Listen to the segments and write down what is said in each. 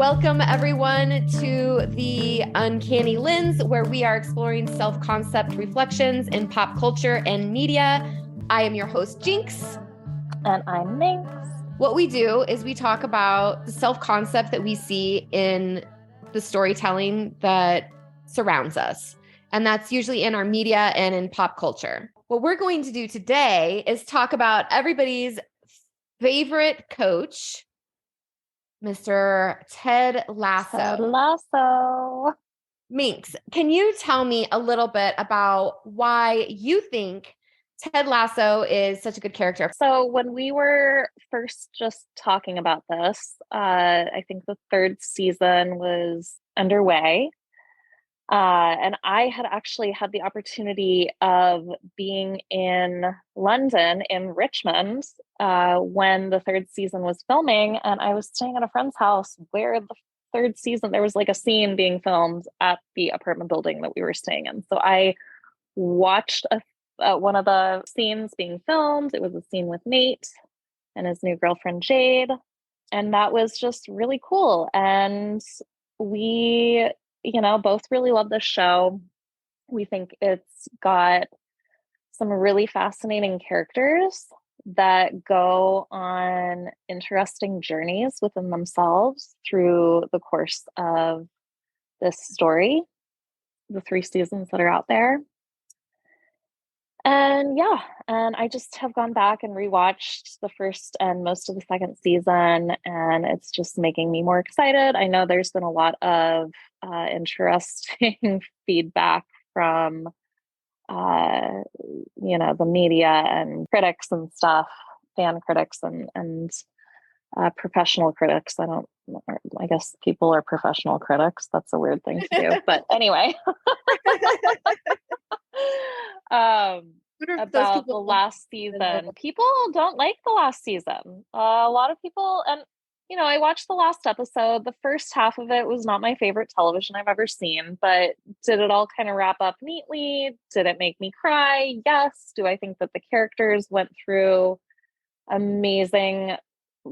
Welcome, everyone, to the Uncanny Lens, where we are exploring self-concept reflections in pop culture and media. I am your host, Jinx. And I'm Minx. What we do is we talk about the self-concept that we see in the storytelling that surrounds us. And that's usually in our media and in pop culture. What we're going to do today is talk about everybody's favorite coach, Mr. Ted Lasso. Ted Lasso. Minx, can you tell me a little bit about why you think Ted Lasso is such a good character? So when we were first just talking about this, I think the third season was underway. And I had actually had the opportunity of being in London, in Richmond, when the third season was filming. And I was staying at a friend's house where the third season, there was like a scene being filmed at the apartment building that we were staying in. So I watched one of the scenes being filmed. It was a scene with Nate and his new girlfriend, Jade. And that was just really cool. And we both really love this show. We think it's got some really fascinating characters that go on interesting journeys within themselves through the course of this story, the 3 seasons that are out there. And I just have gone back and rewatched the first and most of the second season, and it's just making me more excited. I know there's been a lot of interesting feedback from, the media and critics and stuff, fan critics and professional critics. I guess people are professional critics. That's a weird thing to do, but anyway. About the last season. People don't like the last season. A lot of people, and I watched the last episode. The first half of it was not my favorite television I've ever seen, but did it all kind of wrap up neatly? Did it make me cry? Yes. Do I think that the characters went through amazing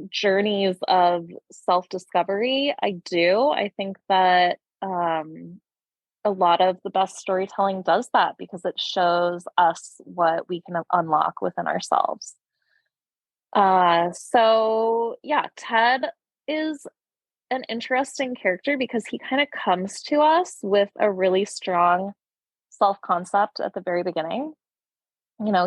journeys of self-discovery? I do. I think that a lot of the best storytelling does that because it shows us what we can unlock within ourselves. Ted is an interesting character because he kind of comes to us with a really strong self-concept at the very beginning.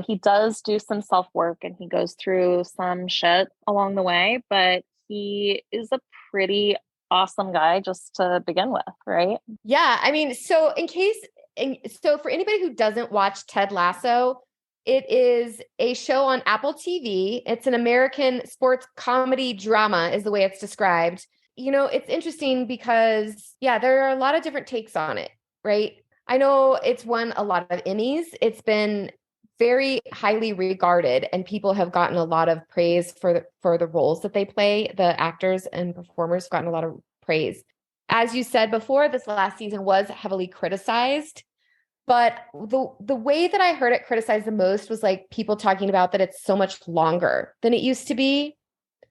He does do some self-work and he goes through some shit along the way, but he is a pretty awesome guy just to begin with, right? Yeah. I mean, so for anybody who doesn't watch Ted Lasso, it is a show on Apple TV. It's an American sports comedy drama is the way it's described. It's interesting because, there are a lot of different takes on it, right? I know it's won a lot of Emmys. It's been very highly regarded and people have gotten a lot of praise for the roles that they play. The actors and performers have gotten a lot of praise. As you said before, this last season was heavily criticized, but the way that I heard it criticized the most was like people talking about that it's so much longer than it used to be,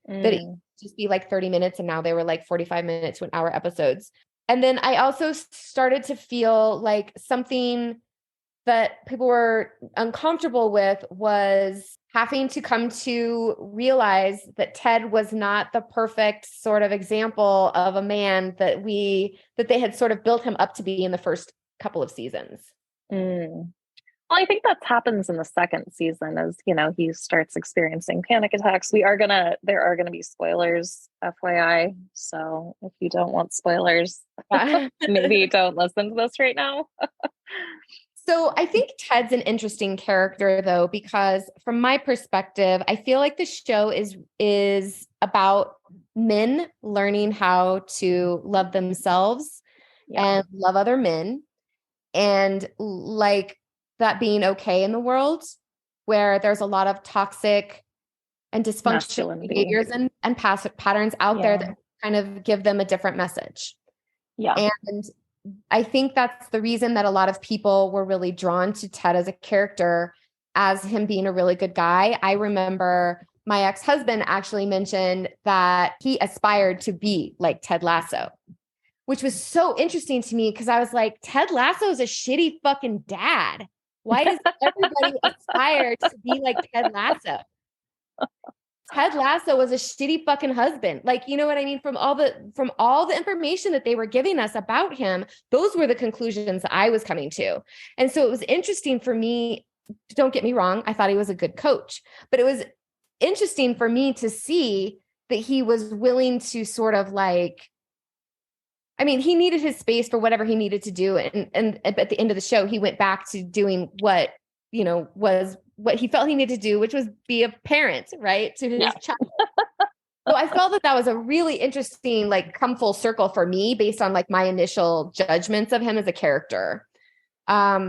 that it used to just be like 30 minutes and now they were like 45 minutes to an hour episodes. And then I also started to feel like something that people were uncomfortable with was having to come to realize that Ted was not the perfect sort of example of a man that they had sort of built him up to be in the first couple of seasons. Well, I think that happens in the second season as, he starts experiencing panic attacks. There are going to be spoilers, FYI. So if you don't want spoilers, maybe don't listen to this right now. So I think Ted's an interesting character, though, because from my perspective, I feel like the show is about men learning how to love themselves and love other men, and like that being okay in the world where there's a lot of toxic and dysfunctional behaviors and patterns out there that kind of give them a different message. Yeah. And I think that's the reason that a lot of people were really drawn to Ted as a character, as him being a really good guy. I remember my ex-husband actually mentioned that he aspired to be like Ted Lasso, which was so interesting to me because I was like, Ted Lasso is a shitty fucking dad. Why does everybody aspire to be like Ted Lasso? Ted Lasso was a shitty fucking husband. Like, you know what I mean? From all the information that they were giving us about him, those were the conclusions I was coming to. And so it was interesting for me. Don't get me wrong. I thought he was a good coach, but it was interesting for me to see that he was willing to sort of like, I mean, he needed his space for whatever he needed to do. And at the end of the show, he went back to doing what, was what he felt he needed to do, which was be a parent, right? To his child. So I felt that was a really interesting, like, come full circle for me based on like my initial judgments of him as a character. At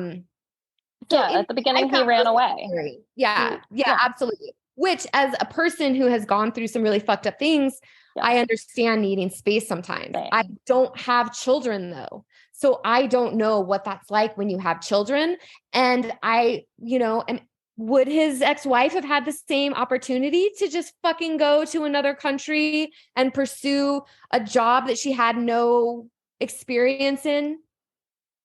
the beginning, he ran away. Yeah, absolutely. Which, as a person who has gone through some really fucked up things, I understand needing space sometimes. Same. I don't have children though. So I don't know what that's like when you have children. And would his ex-wife have had the same opportunity to just fucking go to another country and pursue a job that she had no experience in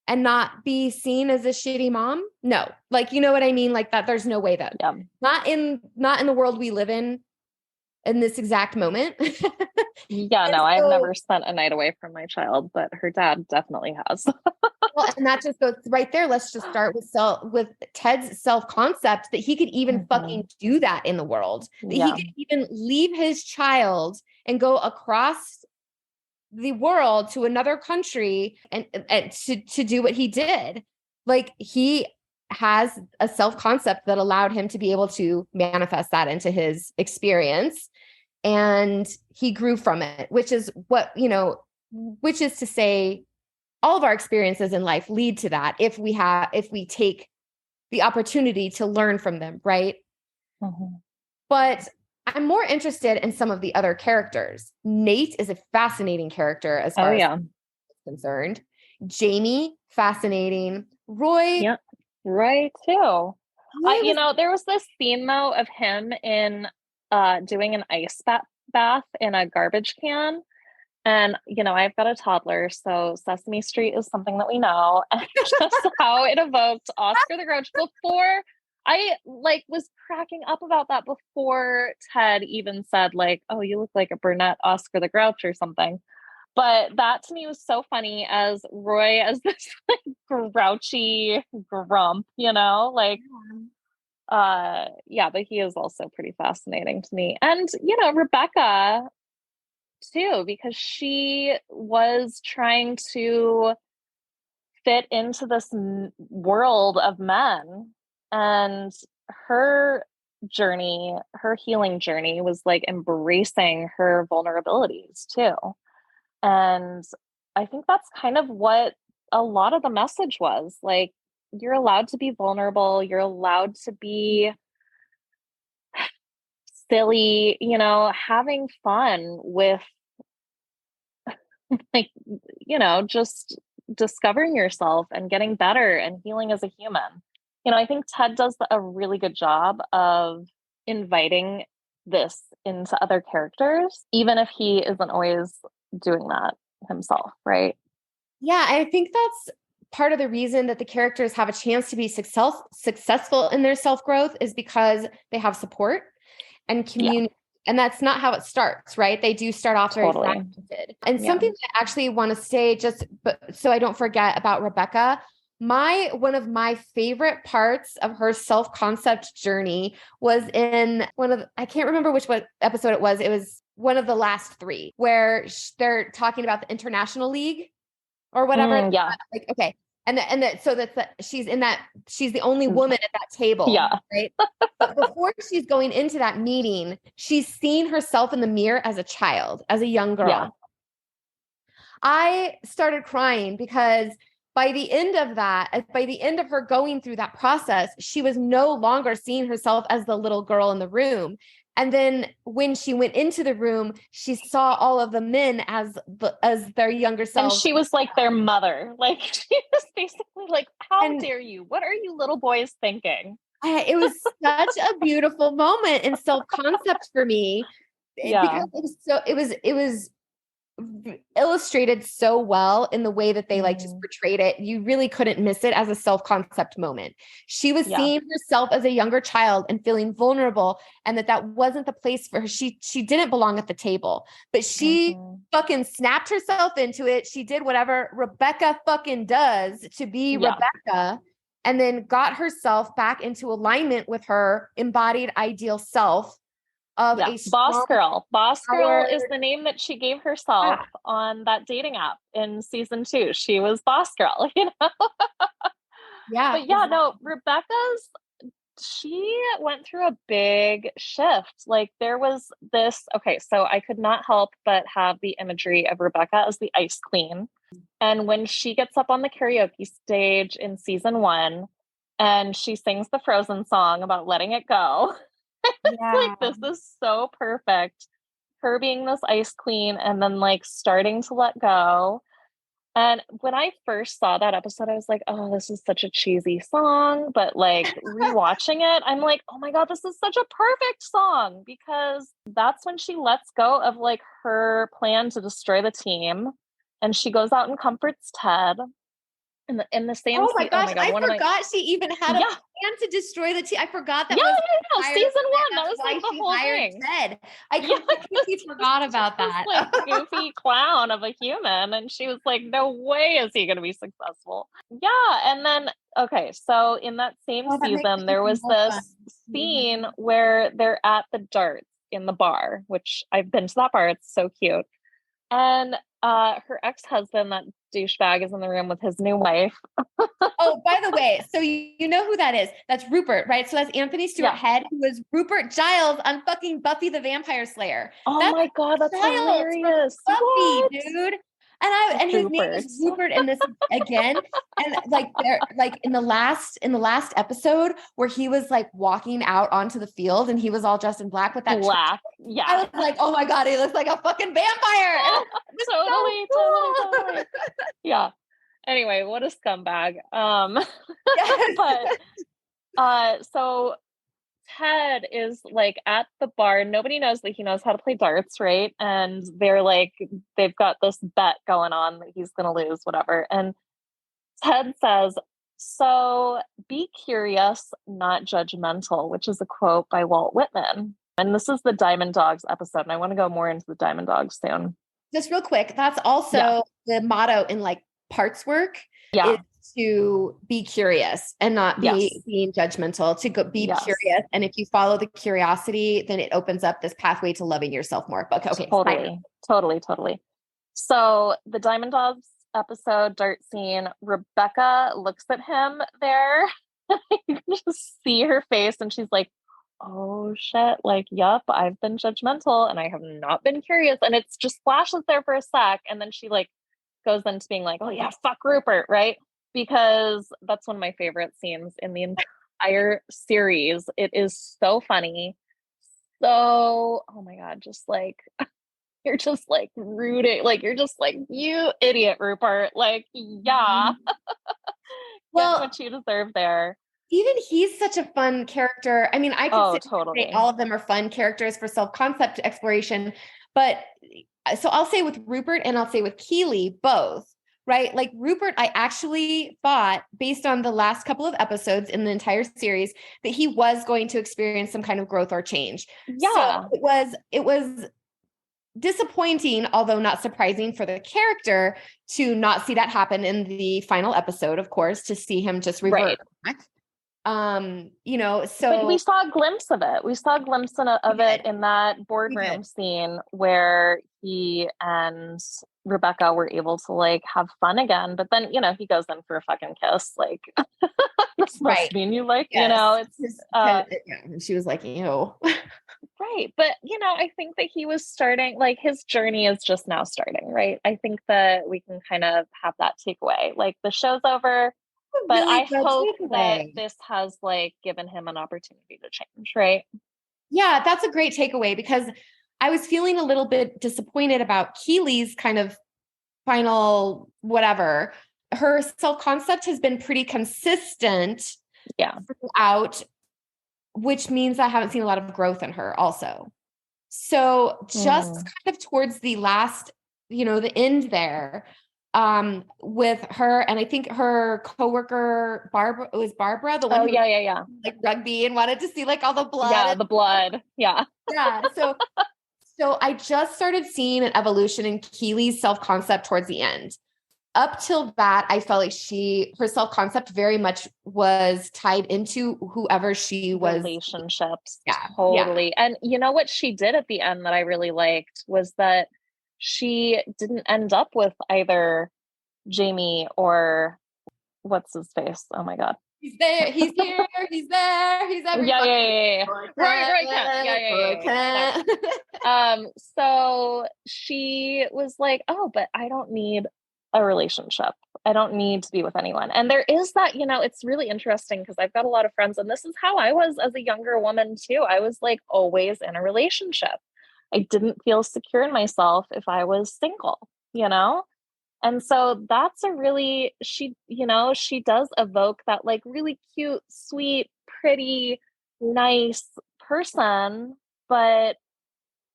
and not be seen as a shitty mom? No. Like, you know what I mean? Like that, there's no way that not in the world we live in this exact moment. I've never spent a night away from my child, but her dad definitely has. Well, and that just goes right there. Let's just start with Ted's self-concept that he could even fucking do that in the world, that he could even leave his child and go across the world to another country and to do what he did. Like, he has a self-concept that allowed him to be able to manifest that into his experience. And he grew from it, which is to say all of our experiences in life lead to that if we take the opportunity to learn from them, right? But I'm more interested in some of the other characters. Nate is a fascinating character as far as I'm concerned. Jamie, fascinating. Roy. Roy too. There was this scene though of him in doing an ice bath in a garbage can. And, I've got a toddler, so Sesame Street is something that we know. And just how it evoked Oscar the Grouch before I was cracking up about that before Ted even said oh, you look like a brunette Oscar the Grouch or something. But that to me was so funny as Roy as this grouchy grump, but he is also pretty fascinating to me. And, Rebecca too, because she was trying to fit into this world of men, and her healing journey was embracing her vulnerabilities too. And I think that's kind of what a lot of the message was. You're allowed to be vulnerable, you're allowed to be silly, having fun with just discovering yourself and getting better and healing as a human. I think Ted does a really good job of inviting this into other characters, even if he isn't always doing that himself, right? Yeah, I think that's part of the reason that the characters have a chance to be successful in their self-growth is because they have support and community. And that's not how it starts, right? They do start off very fragmented. And something that I actually want to say, so I don't forget about Rebecca, one of my favorite parts of her self-concept journey was in I can't remember which episode it was. It was one of the last 3 where they're talking about the International League or whatever. Okay. She's the only woman at that table. Right. But before she's going into that meeting, she's seen herself in the mirror as a child, as a young girl. I started crying because by the end of her going through that process, she was no longer seeing herself as the little girl in the room. And then when she went into the room, she saw all of the men as their younger selves. And she was like their mother. She was basically how dare you? What are you little boys thinking? It was such a beautiful moment in self-concept for me Yeah. because it was illustrated so well in the way that they like just Mhm. portrayed it. You really couldn't miss it as a self-concept moment. She was Yeah. seeing herself as a younger child and feeling vulnerable, and that wasn't the place for her. She didn't belong at the table, but she Mhm. fucking snapped herself into it. She did whatever Rebecca fucking does to be Yeah. Rebecca, and then got herself back into alignment with her embodied ideal self of Yeah. a Boss strong, girl. Boss girl is empowered. the name that she gave herself Yeah, on that dating app in season 2. She was boss girl, you know? yeah, But yeah, no, exactly. Rebecca's, she went through a big shift. Like there was this, okay, so I could not help but have the imagery of Rebecca as the ice queen. And when she gets up on the karaoke stage in season 1 and she sings the Frozen song about letting it go, it's like, Yeah. this is so perfect. Her being this ice queen and then like starting to let go. And when I first saw that episode, I was like, oh, this is such a cheesy song. But like rewatching it, I'm like, oh my God, this is such a perfect song because that's when she lets go of like her plan to destroy the team. And she goes out and comforts Ted in the same Oh my seat. Oh gosh, my God, I one of my, forgot she even had a yeah, plan to destroy the team. I forgot yeah, that was yeah, her yeah. entire Season plan. 1, that That's was like why the she whole hired thing. Ted. I Yeah, completely forgot just about this that. like goofy clown of a human. And she was like, no way is he going to be successful. Yeah. And then, okay, so in that same Oh, that makes season, it there even was more fun. this scene Mhm. where they're at the darts in the bar, which I've been to that bar. It's so cute. And her ex husband, that douchebag, is in the room with his new wife. Oh, by the way, so you know who that is? That's Rupert, right? So that's Anthony Stewart Yeah. Head, who was Rupert Giles on fucking Buffy the Vampire Slayer. Oh That's my God, that's Giles from hilarious. Buffy, What? dude. And his name is Rupert. Rupert in this again. And like they're like in the last episode where he was like walking out onto the field and he was all dressed in black with that trench. Black. I Yeah. was like, oh my God, he looks like a fucking vampire. And it was so Totally, totally, totally. cool. Yeah. Anyway, what a scumbag. Yes. But so Ted is like at the bar. Nobody knows that he knows how to play darts, right? And they're like, they've got this bet going on that he's gonna lose, whatever. And Ted says, so be curious, not judgmental, which is a quote by Walt Whitman. And this is the Diamond Dogs episode. And I want to go more into the Diamond Dogs soon. Just real quick, that's Yeah. also the motto in like parts work is Yeah. to be curious and not be Yes. being judgmental, to go be Yes. curious. And if you follow the curiosity, then it opens up this pathway to loving yourself more. But okay, side note. Totally. Totally. Totally. So the Diamond Dogs episode, dart scene, Rebecca looks at him there. You can just see her face and she's like, oh shit, like, yup, I've been judgmental and I have not been curious. And it's just flashes there for a sec. And then she like goes into being like, oh yeah, fuck Rupert, right? Because that's one of my favorite scenes in the entire series. It is so funny. So, oh my God, just like you're just like rooting, like you're just like, you idiot, Rupert. Like, yeah, getting Well, what you deserve there. even he's such a fun character. I mean, I could Oh, sit here and say totally. all of them are fun characters for self-concept exploration, but so I'll say with Rupert and I'll say with Keeley both, right? Like Rupert, I actually thought, based on the last couple of episodes in the entire series, that he was going to experience some kind of growth or change. So Yeah, it was disappointing, although not surprising for the character to not see that happen in the final episode, of course, to see him just revert right. back. But we So saw a glimpse of it. We saw a glimpse we of it did. in that We did. boardroom scene where he and Rebecca were able to like have fun again. But then, he goes in for a fucking kiss. Like, this must Right. mean you like, Yes. it's Because yeah, and she was like, ew. right. But, I think that he was starting, like, his journey is just now starting, right? I think that we can kind of have that takeaway. Like, the show's over, A but really I good hope that takeaway. this has, like, given him an opportunity to change, right? Yeah, that's a great takeaway because I was feeling a little bit disappointed about Keeley's kind of final whatever. Her self-concept has been pretty consistent Yeah. throughout. which means I haven't seen a lot of growth in her also. So just kind of towards the last, the end there, with her, and I think her coworker, Barbara, it was Barbara, the one who yeah. like rugby and wanted to see like all the blood. Yeah, the blood. Yeah. Yeah. So I just started seeing an evolution in Keely's self-concept towards the end. Up till that, I felt like her self-concept very much was tied into whoever she was. Relationships. Yeah. Totally. Yeah. And you know what she did at the end that I really liked was that she didn't end up with either Jamie or what's his face? Oh my God. He's there. He's here. He's there. He's everywhere. Yeah. Right. Yeah. So she was like, oh, but I don't need a relationship. I don't need to be with anyone. And there is that, it's really interesting because I've got a lot of friends, and this is how I was as a younger woman too. I was like always in a relationship. I didn't feel secure in myself if I was single. And so that's she does evoke that like really cute, sweet, pretty, nice person, but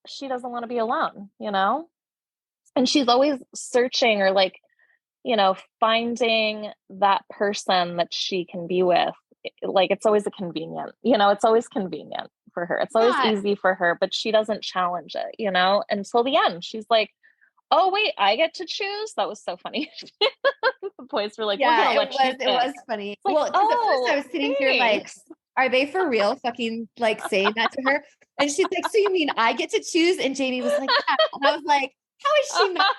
she doesn't want to be alone. And she's always searching or like, finding that person that she can be with. Like it's always it's always convenient for her. It's always easy for her, but she doesn't challenge it, until the end. She's like, oh wait, I get to choose. That was so funny. The boys were like, yeah, we're gonna let you pick. It was funny. Like, well, because at first I was sitting here like, are they for real fucking like saying that to her? And she's like, so you mean I get to choose? And Jamie was like, yeah. And I was like, how is she not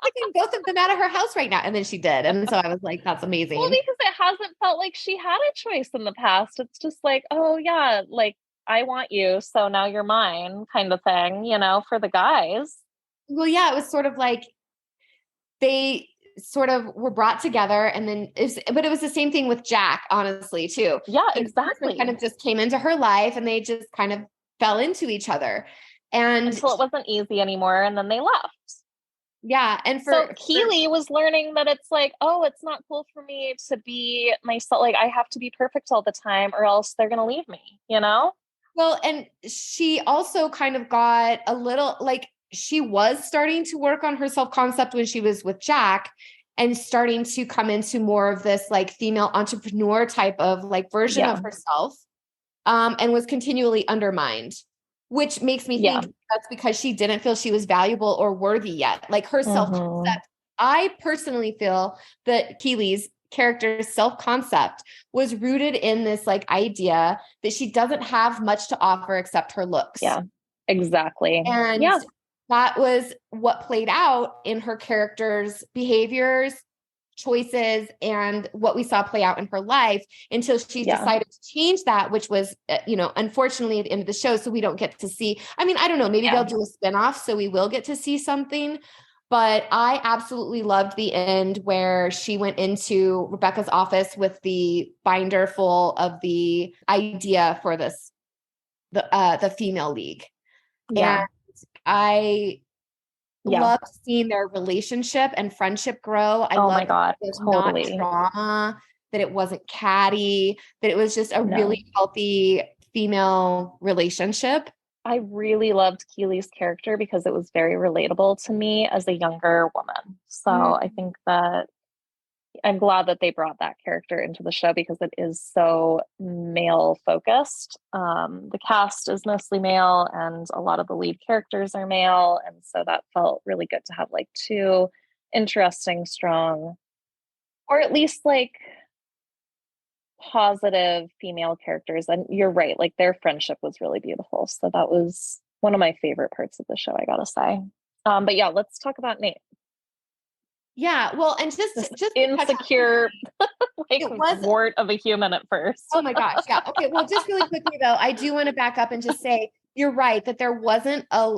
picking both of them out of her house right now? And then she did. And so I was like, that's amazing. Well, because it hasn't felt like she had a choice in the past. It's just like, oh yeah, like I want you, so now you're mine kind of thing, for the guys. Well, yeah, it was sort of like they sort of were brought together, and then but it was the same thing with Jack, honestly, too. Yeah, exactly. Kind of just came into her life and they just kind of fell into each other. And until it wasn't easy anymore, and then they left. Yeah. And so Keely was learning that it's like, oh, it's not cool for me to be myself. Like I have to be perfect all the time or else they're going to leave me, Well, and she also kind of got a little like, she was starting to work on her self-concept when she was with Jack and starting to come into more of this like female entrepreneur type of like version of herself, and was continually undermined, which makes me think that's because she didn't feel she was valuable or worthy yet. Like her self-concept. I personally feel that Keely's character's self-concept was rooted in this like idea that she doesn't have much to offer except her looks. Yeah, exactly. And that was what played out in her character's behaviors, choices, and what we saw play out in her life until she decided to change that, which was, unfortunately at the end of the show. So we don't get to see, I mean, I don't know, maybe they'll do a spinoff. So we will get to see something, but I absolutely loved the end where she went into Rebecca's office with the binder full of the idea for the female league. Yeah. And I loved seeing their relationship and friendship grow. I loved that it was not drama, that it wasn't catty, that it was just a really healthy female relationship. I really loved Keely's character because it was very relatable to me as a younger woman. So I think that I'm glad that they brought that character into the show because it is so male focused. The cast is mostly male and a lot of the lead characters are male. And so that felt really good to have like two interesting, strong, or at least like positive female characters. And you're right, like their friendship was really beautiful. So that was one of my favorite parts of the show, I gotta say. But yeah, let's talk about Nate. Yeah, well, and just insecure, like wart of a human at first. Oh my gosh, yeah. Okay, well, just really quickly though, I do want to back up and just say you're right that there wasn't a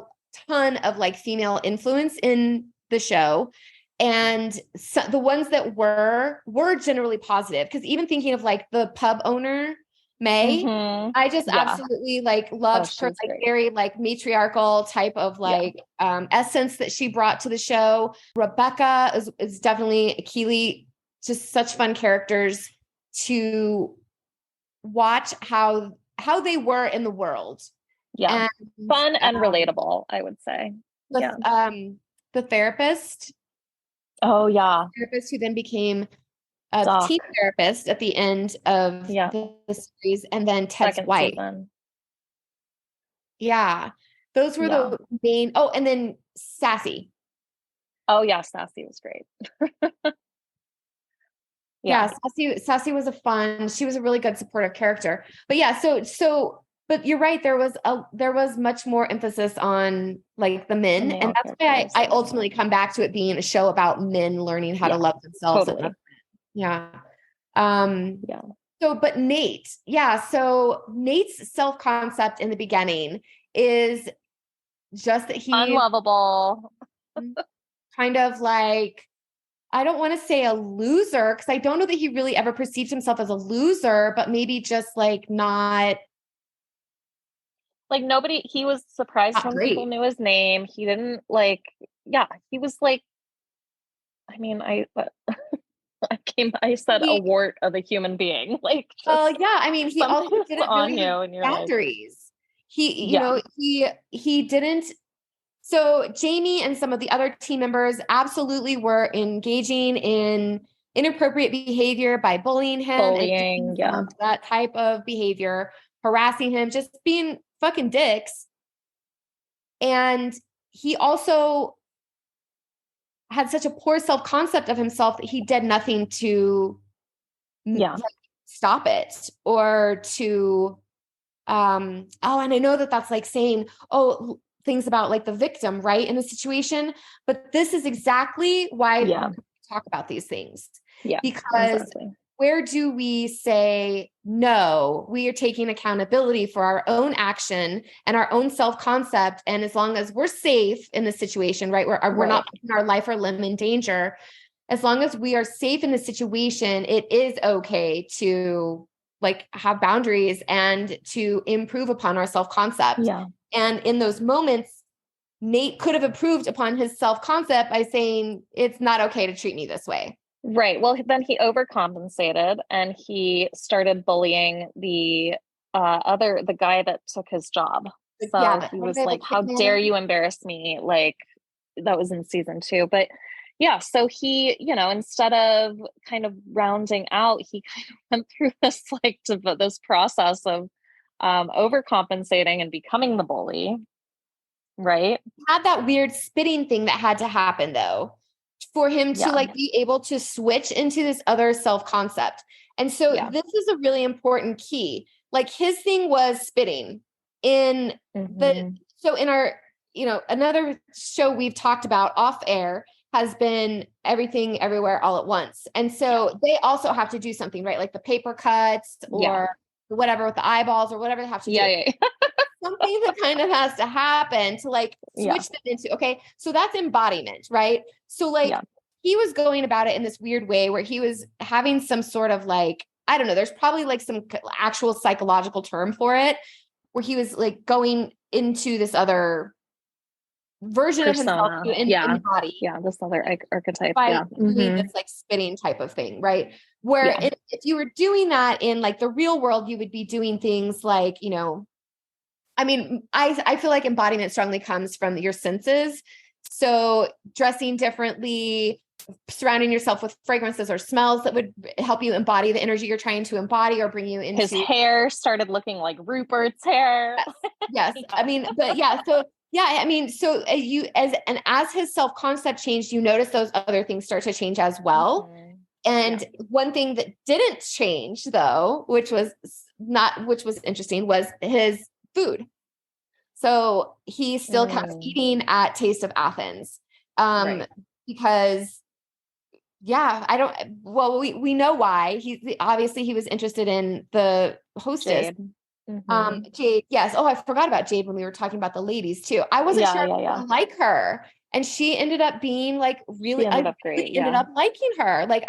ton of like female influence in the show, and so the ones that were generally positive. Because even thinking of like the pub owner, May, I just absolutely like loved her like very like matriarchal type of like essence that she brought to the show. Rebecca is definitely Keely, just such fun characters to watch how how they were in the world. Yeah. And Fun and relatable, I would say. Yeah. The therapist. Oh yeah. Therapist who then became a Doc. team therapist at the end of Yeah. the series, and then Ted's Second wife. season. Yeah. Those were Yeah. the main. Oh, and then Sassy. Oh yeah, Sassy was great. Yeah, Yeah. Sassy was she was a really good supportive character. But yeah, but you're right, there was much more emphasis on like the The men. And male that's why characters. I ultimately come back to it being a show about men learning how to Yeah, love themselves. totally. And yeah. Um, Yeah. but Nate, yeah. So Nate's self-concept in the beginning is just that he's Unlovable. kind of like, I don't want to say a loser, because I don't know that he really ever perceived himself as a loser, but maybe just like not Like he was surprised when people great. knew his name. He didn't like, yeah, he was like, I mean, I said a wart of a human being. Like just Yeah. I mean, he also something's didn't on really have you and you're like, boundaries. yeah, He didn't. So Jamie and some of the other team members absolutely were engaging in inappropriate behavior by bullying him and bullying. doing some Yeah. of that type of behavior, harassing him, just being fucking dicks. And he also had such a poor self-concept of himself that he did nothing to Yeah. like, stop it or to and I know that that's like saying things about like the victim, right, in the situation, but this is exactly why Yeah. we talk about these things, Yeah. because Exactly. where do we say no? We are taking accountability for our own action and our own self-concept, and as long as we're safe in the situation, right, we're not putting our life or limb in danger, as long as we are safe in the situation, it is okay to like have boundaries and to improve upon our self-concept. Yeah. And in those moments, Nate could have improved upon his self-concept by saying, it's not okay to treat me this way. Right. Well, then he overcompensated and he started bullying the the guy that took his job. So Yeah, he was like, "How dare you embarrass me?" Like that was in season 2. But yeah, so he, instead of kind of rounding out, he kind of went through this process of overcompensating and becoming the bully. Right. Had that weird spitting thing that had to happen though, for him to like be able to switch into this other self-concept. And so this is a really important key. Like his thing was spitting in so in our, another show we've talked about off air has been Everything Everywhere All at Once. And so they also have to do something, right? Like the paper cuts or whatever with the eyeballs or whatever they have to do. Yeah. Something that kind of has to happen to like switch them into, okay, so that's embodiment, right? So like he was going about it in this weird way where he was having some sort of like, I don't know, there's probably like some actual psychological term for it, where he was like going into this other version of himself to embody. Yeah, this other archetype. By doing this like spitting type of thing, right? Where if you were doing that in like the real world, you would be doing things like, I mean, I feel like embodiment strongly comes from your senses. So dressing differently, surrounding yourself with fragrances or smells that would help you embody the energy you're trying to embody or bring you into. His hair started looking like Rupert's hair. Yes. I mean, but yeah. So yeah, I mean, so as his self-concept changed, you notice those other things start to change as well. And one thing that didn't change though, which was interesting, was his food. So he still kept eating at Taste of Athens. Because we know why. He was interested in the hostess. Jade. Yes. Oh, I forgot about Jade when we were talking about the ladies too. I wasn't sure I like her. And she ended up being like really, ended up liking her. Like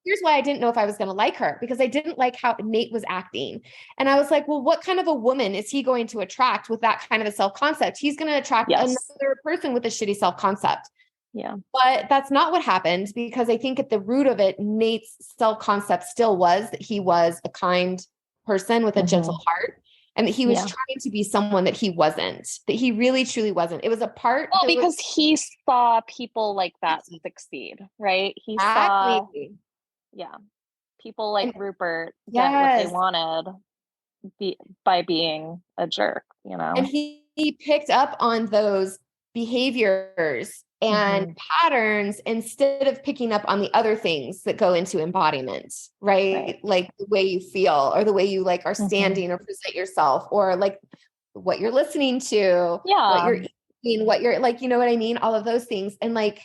here's why I didn't know if I was going to like her, because I didn't like how Nate was acting. And I was like, well, what kind of a woman is he going to attract with that kind of a self-concept? He's going to attract another person with a shitty self-concept. Yeah. But that's not what happened, because I think at the root of it, Nate's self-concept still was that he was a kind person with a gentle Mm-hmm. heart, and that he was Yeah. trying to be someone that he wasn't, that he really truly wasn't. It was a part Well, that was because he saw people like that succeed, right? He saw, exactly. yeah, people like And Rupert get what they yes, wanted by being a jerk, you and know? he picked up on those behaviors and Mm-hmm. patterns instead of picking up on the other things that go into embodiment, Right. right? Like the way you feel, or the way you like are Mm-hmm. standing or present yourself, or like what you're listening to, what Yeah. you're eating, what you're like, you know what I mean? All of those things. And like,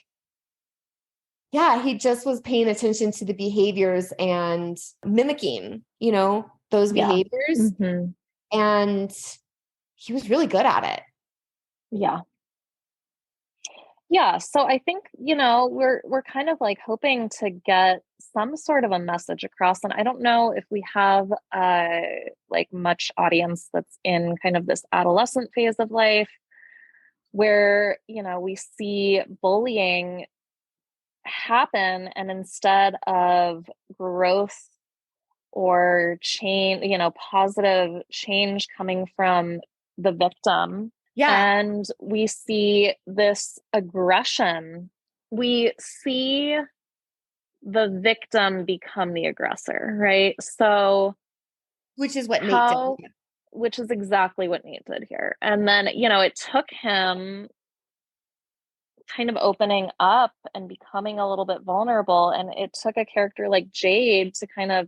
yeah, he just was paying attention to the behaviors and mimicking, those Yeah. behaviors. Mm-hmm. And he was really good at it. Yeah. Yeah, so I think, we're kind of like hoping to get some sort of a message across. And I don't know if we have like much audience that's in kind of this adolescent phase of life where, we see bullying happen, and instead of growth or change, positive change coming from the victim, Yeah. and we see this aggression. We see the victim become the aggressor, right? So, Which is what Nate did. how, which is exactly what Nate did here. And then, it took him kind of opening up and becoming a little bit vulnerable. And it took a character like Jade to kind of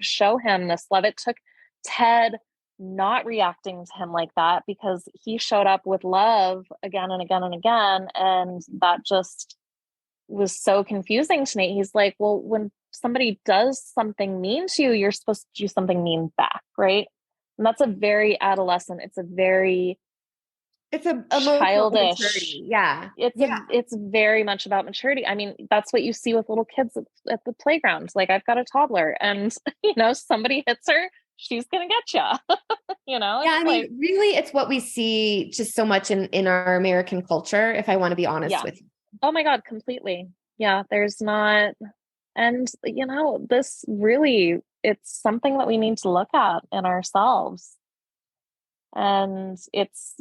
show him this love. It took Ted not reacting to him like that, because he showed up with love again and again and again. And that just was so confusing to Nate. He's like, well, when somebody does something mean to you, you're supposed to do something mean back, right? And that's a very adolescent, it's a very It's a emotional childish, immaturity. Yeah. Yeah. it's very much about maturity. I mean, that's what you see with little kids at the playground. Like, I've got a toddler, and somebody hits her, she's gonna get you. Yeah. It's I like, mean, really, it's what we see just so much in our American culture, if I want to be honest yeah. with you. Oh my God, completely. Yeah, there's not, and this really, it's something that we need to look at in ourselves. And it's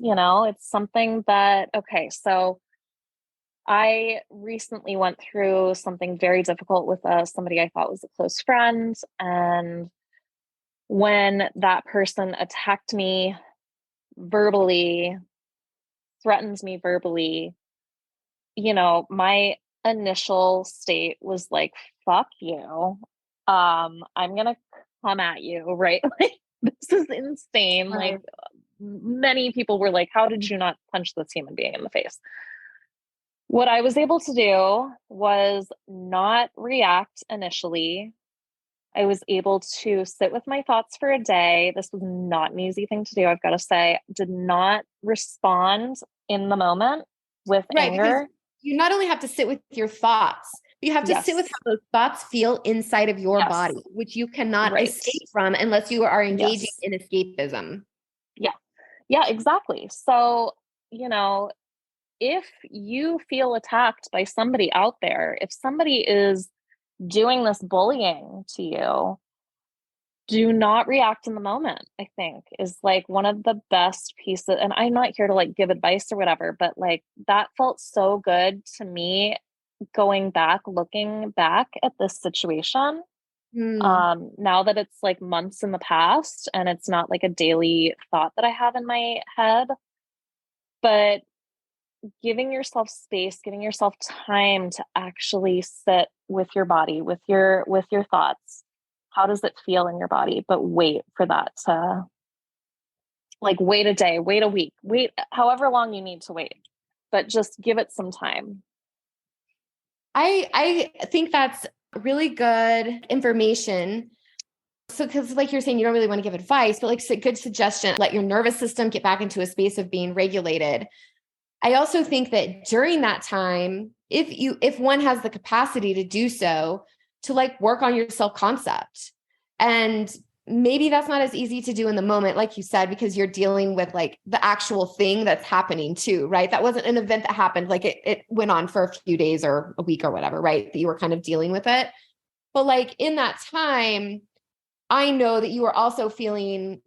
something that, okay, so I recently went through something very difficult with somebody I thought was a close friend. And when that person attacked me verbally, threatened me verbally, my initial state was like, fuck you. I'm going to come at you, right? Like, this is insane. Like, Right. many people were like, how did you not punch this human being in the face? What I was able to do was not react initially. I was able to sit with my thoughts for a day. This was not an easy thing to do, I've got to say. Did not respond in the moment with Right. Because anger. you not only have to sit with your thoughts, but you have to sit with Yes. how those thoughts feel inside of your Yes. body, which you cannot Right. escape from unless you are engaging Yes. in escapism. Yeah. Yeah, exactly. So, you know, if you feel attacked by somebody out there, if somebody is doing this bullying to you, do not react in the moment, I think, is like one of the best pieces. And I'm not here to like give advice or whatever, but like that felt so good to me, going back, looking back at this situation. Hmm. Now that it's like months in the past and it's not like a daily thought that I have in my head, but giving yourself space, giving yourself time to actually sit with your body, with your thoughts. How does it feel in your body? But wait for that to, like, wait a day, wait a week, wait however long you need to wait, but just give it some time. I think that's really good information. So, because like you're saying, you don't really want to give advice, but like good suggestion, let your nervous system get back into a space of being regulated. I also think that during that time, if one has the capacity to do so, to like work on your self-concept. And maybe that's not as easy to do in the moment, like you said, because you're dealing with like the actual thing that's happening too, right? That wasn't an event that happened, like it went on for a few days or a week or whatever, right? That you were kind of dealing with it. But like in that time, I know that you were also feeling,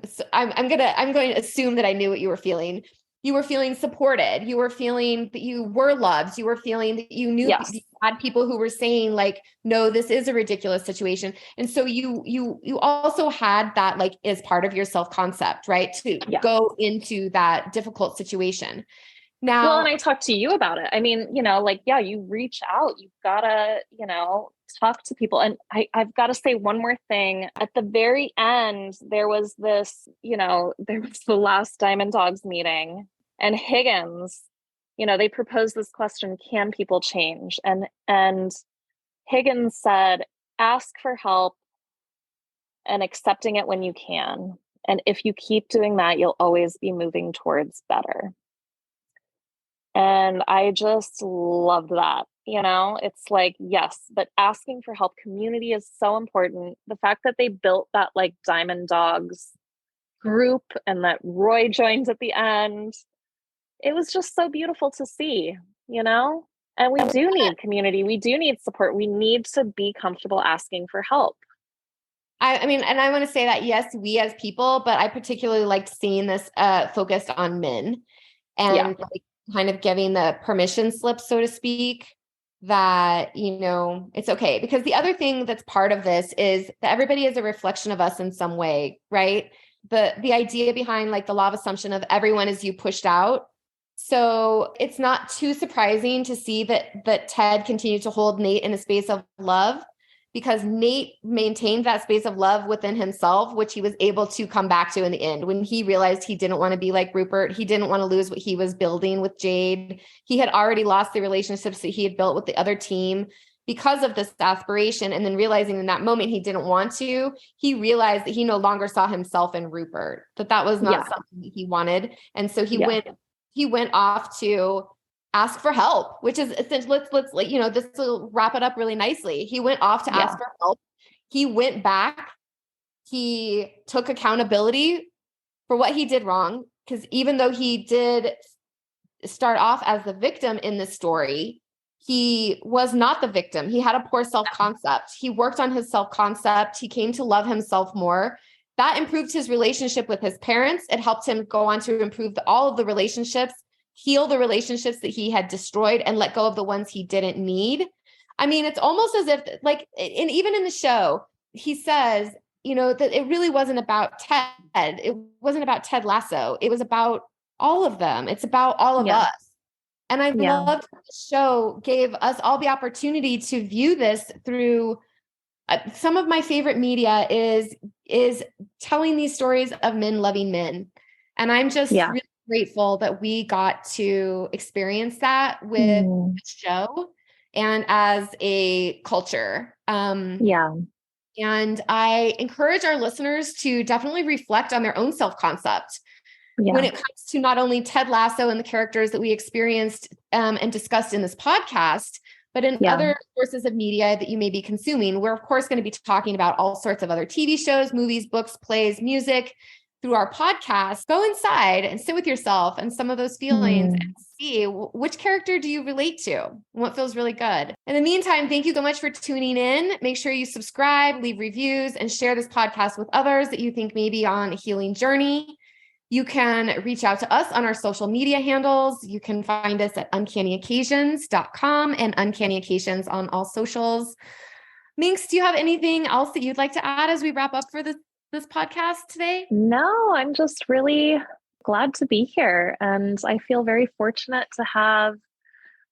so I'm going to assume that I knew what you were feeling. You were feeling supported. You were feeling that you were loved. You were feeling that you knew Yes. you had people who were saying like, no, this is a ridiculous situation. And so you also had that like as part of your self-concept, right? To Yeah. go into that difficult situation. Now, Well, and I talked to you about it. I mean, like, yeah, you reach out, you've got to, talk to people. And I've got to say one more thing. At the very end, there was this, there was the last Diamond Dogs meeting, and Higgins, they proposed this question, can people change? And Higgins said, ask for help and accepting it when you can. And if you keep doing that, you'll always be moving towards better. And I just loved that. It's like, yes, but asking for help, community is so important. The fact that they built that like Diamond Dogs group and that Roy joined at the end, it was just so beautiful to see, And we do need community. We do need support. We need to be comfortable asking for help. I mean, and I want to say that, yes, we as people, but I particularly liked seeing this focused on men and like kind of giving the permission slip, so to speak, that, it's okay. Because the other thing that's part of this is that everybody is a reflection of us in some way, right? The idea behind like the law of assumption of everyone is you pushed out. So it's not too surprising to see that Ted continued to hold Nate in a space of love, because Nate maintained that space of love within himself, which he was able to come back to in the end. When he realized he didn't want to be like Rupert, he didn't want to lose what he was building with Jade. He had already lost the relationships that he had built with the other team because of this aspiration. And then realizing in that moment he didn't want to, he realized that he no longer saw himself in Rupert, that was not something that he wanted. And so he went off to ask for help, which is essentially, let's this will wrap it up really nicely. He went off to ask for help. He went back. He took accountability for what he did wrong. Because even though he did start off as the victim in this story, he was not the victim. He had a poor self-concept. He worked on his self-concept. He came to love himself more. That improved his relationship with his parents. It helped him go on to improve all of the relationships, heal the relationships that he had destroyed, and let go of the ones he didn't need. I mean, it's almost as if like, and even in the show, he says, that it really wasn't about Ted. It wasn't about Ted Lasso. It was about all of them. It's about all of us. And I loved that the show gave us all the opportunity to view this through some of my favorite media is telling these stories of men loving men. And I'm just really grateful that we got to experience that with the show and as a culture. And I encourage our listeners to definitely reflect on their own self-concept when it comes to not only Ted Lasso and the characters that we experienced and discussed in this podcast, but in other sources of media that you may be consuming. We're, of course, going to be talking about all sorts of other TV shows, movies, books, plays, music through our podcast. Go inside and sit with yourself and some of those feelings and see which character do you relate to and what feels really good. In the meantime, thank you so much for tuning in. Make sure you subscribe, leave reviews, and share this podcast with others that you think may be on a healing journey. You can reach out to us on our social media handles. You can find us at uncannyoccasions.com and Uncanny Occasions on all socials. Minx, do you have anything else that you'd like to add as we wrap up for this podcast today? No, I'm just really glad to be here. And I feel very fortunate to have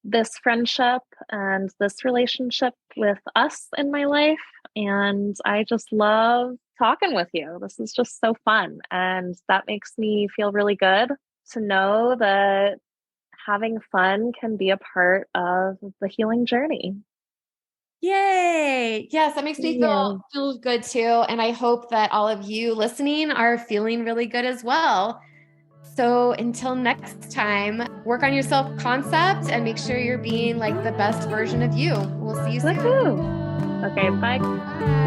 this friendship and this relationship with us in my life. And I just love talking with you. This is just so fun. And that makes me feel really good to know that having fun can be a part of the healing journey. Yay. Yes, that makes me feel good too. And I hope that all of you listening are feeling really good as well. So until next time, work on your self-concept and make sure you're being like the best version of you. We'll see you soon. Okay, bye. Bye.